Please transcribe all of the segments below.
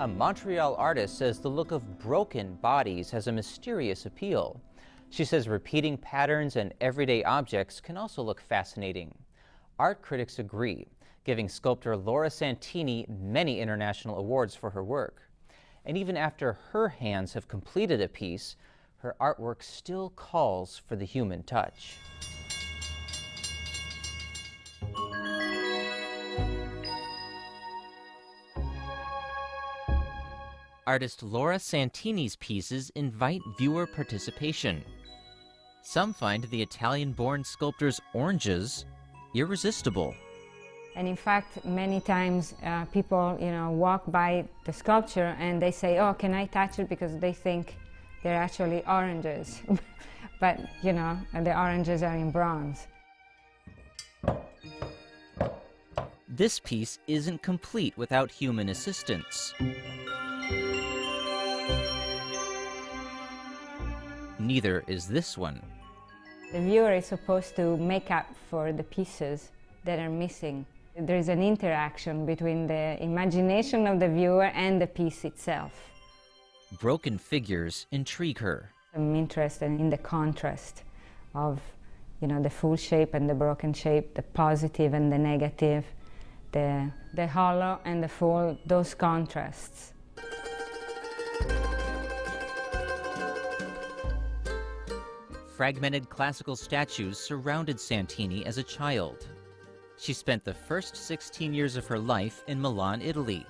A Montreal artist says the look of broken bodies has a mysterious appeal. She says repeating patterns and everyday objects can also look fascinating. Art critics agree, giving sculptor Laura Santini many international awards for her work. And even after her hands have completed a piece, her artwork still calls for the human touch. Artist Laura Santini's pieces invite viewer participation. Some find the Italian-born sculptor's oranges irresistible. And in fact, many times people, walk by the sculpture and they say, "Oh, can I touch it?" because they think they're actually oranges. But, the oranges are in bronze. This piece isn't complete without human assistance. Neither is this one. The viewer is supposed to make up for the pieces that are missing. There is an interaction between the imagination of the viewer and the piece itself. Broken figures intrigue her. I'm interested in the contrast of, the full shape and the broken shape, the positive and the negative, the hollow and the full, those contrasts. Fragmented classical statues surrounded Santini as a child. She spent the first 16 years of her life in Milan, Italy.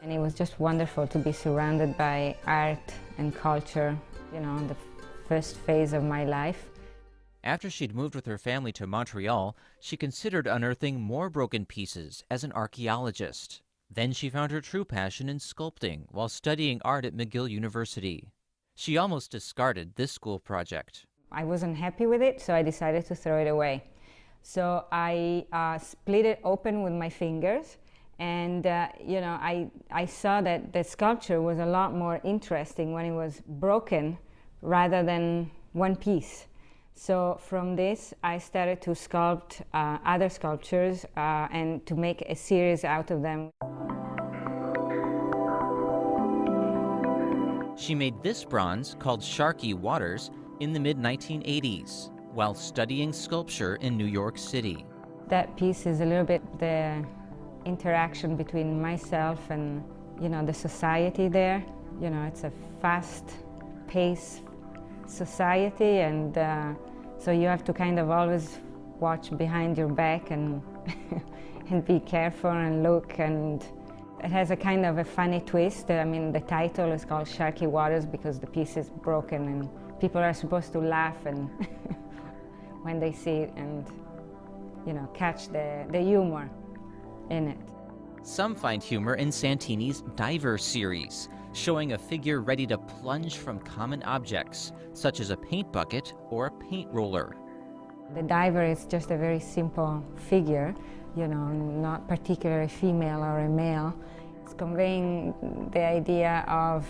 And it was just wonderful to be surrounded by art and culture, the first phase of my life. After she'd moved with her family to Montreal, she considered unearthing more broken pieces as an archaeologist. Then she found her true passion in sculpting while studying art at McGill University. She almost discarded this school project. I wasn't happy with it, so I decided to throw it away. So I split it open with my fingers, and I saw that the sculpture was a lot more interesting when it was broken rather than one piece. So from this, I started to sculpt other sculptures and to make a series out of them. She made this bronze, called Sharky Waters, in the mid-1980s, while studying sculpture in New York City. That piece is a little bit the interaction between myself and, the society there. It's a fast-paced society, and so you have to kind of always watch behind your back and, and be careful and look, and it has a kind of a funny twist. I mean, the title is called Sharky Waters because the piece is broken and people are supposed to laugh and when they see it and, catch the humor in it. Some find humor in Santini's Diver series, showing a figure ready to plunge from common objects, such as a paint bucket or a paint roller. The diver is just a very simple figure, not particularly female or a male. It's conveying the idea of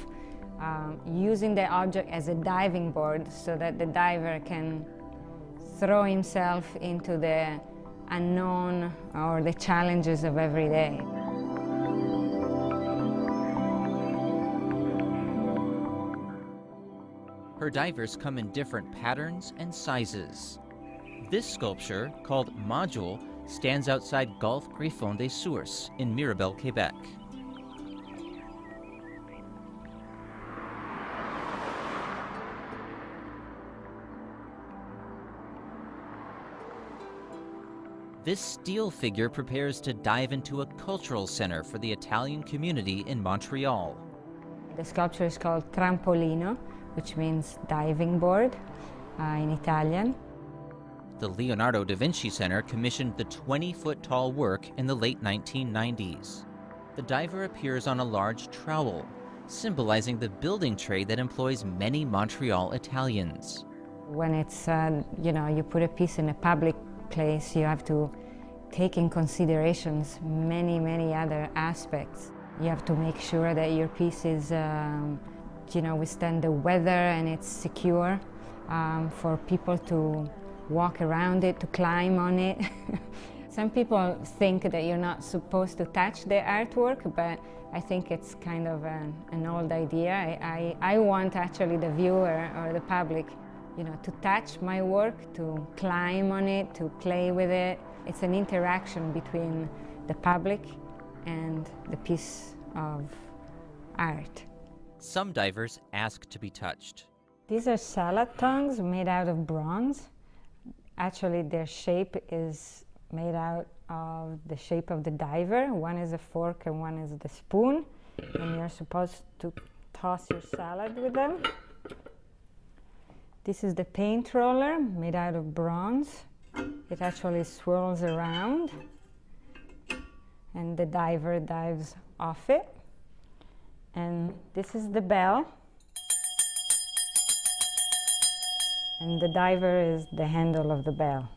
using the object as a diving board so that the diver can throw himself into the unknown or the challenges of every day. Her divers come in different patterns and sizes. This sculpture, called Module, stands outside Golfe Griffon des Sources in Mirabel, Quebec. This steel figure prepares to dive into a cultural center for the Italian community in Montreal. The sculpture is called Trampolino, which means diving board in Italian. The Leonardo da Vinci Center commissioned the 20-foot-tall work in the late 1990s. The diver appears on a large trowel, symbolizing the building trade that employs many Montreal Italians. When it's, you put a piece in a public place, you have to take in considerations many other aspects. You have to make sure that your piece is, withstand the weather and it's secure for people to walk around it, to climb on it. Some people think that you're not supposed to touch the artwork, but I think it's kind of an old idea. I want actually the viewer or the public, you know, to touch my work, to climb on it, to play with it. It's an interaction between the public and the piece of art. Some divers ask to be touched. These are salad tongs made out of bronze. Actually, their shape is made out of the shape of the diver. One is a fork and one is the spoon. And you're supposed to toss your salad with them. This is the paint roller made out of bronze. It actually swirls around and the diver dives off it. And this is the bell. And the diver is the handle of the bell.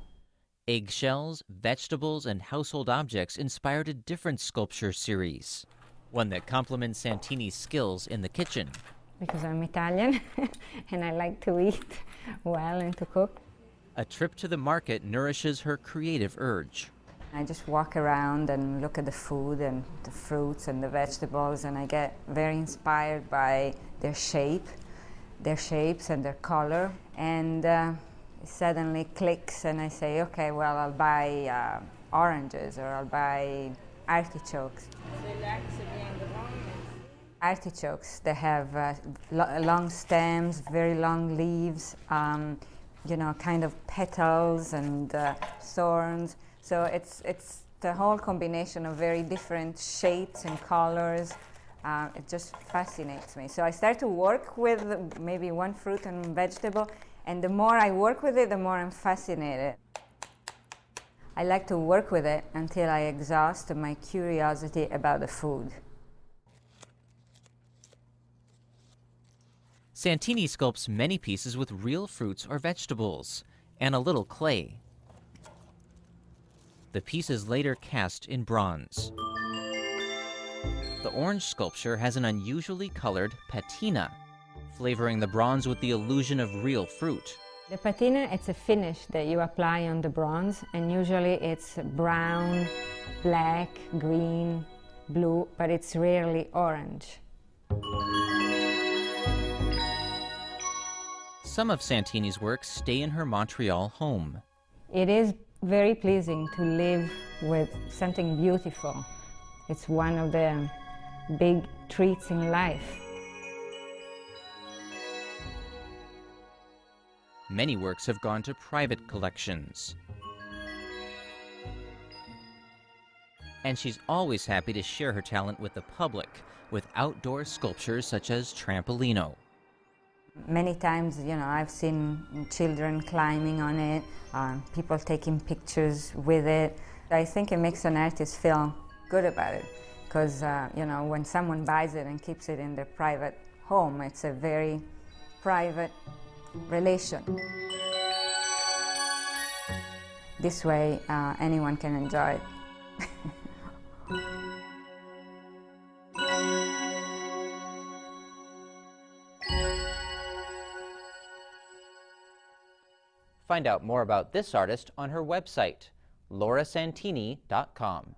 Eggshells, vegetables, and household objects inspired a different sculpture series, one that complements Santini's skills in the kitchen. Because I'm Italian and I like to eat well and to cook. A trip to the market nourishes her creative urge. I just walk around and look at the food and the fruits and the vegetables, and I get very inspired by their shapes and their color. And it suddenly clicks and I say, okay, well, I'll buy oranges or I'll buy artichokes. Artichokes, they have long stems, very long leaves, you know, kind of petals and thorns. So it's the whole combination of very different shapes and colors. It just fascinates me. So I start to work with maybe one fruit and vegetable, and the more I work with it, the more I'm fascinated. I like to work with it until I exhaust my curiosity about the food. Santini sculpts many pieces with real fruits or vegetables and a little clay. The piece is later cast in bronze. The orange sculpture has an unusually colored patina, flavoring the bronze with the illusion of real fruit. The patina, it's a finish that you apply on the bronze, and usually it's brown, black, green, blue, but it's rarely orange. Some of Santini's works stay in her Montreal home. It is very pleasing to live with something beautiful. It's one of the big treats in life. Many works have gone to private collections. And she's always happy to share her talent with the public, with outdoor sculptures such as Trampolino. Many times, you know, I've seen children climbing on it, people taking pictures with it. I think it makes an artist feel good about it, because, you know, when someone buys it and keeps it in their private home, it's a very private relation. This way, anyone can enjoy it. Find out more about this artist on her website, laurasantini.com.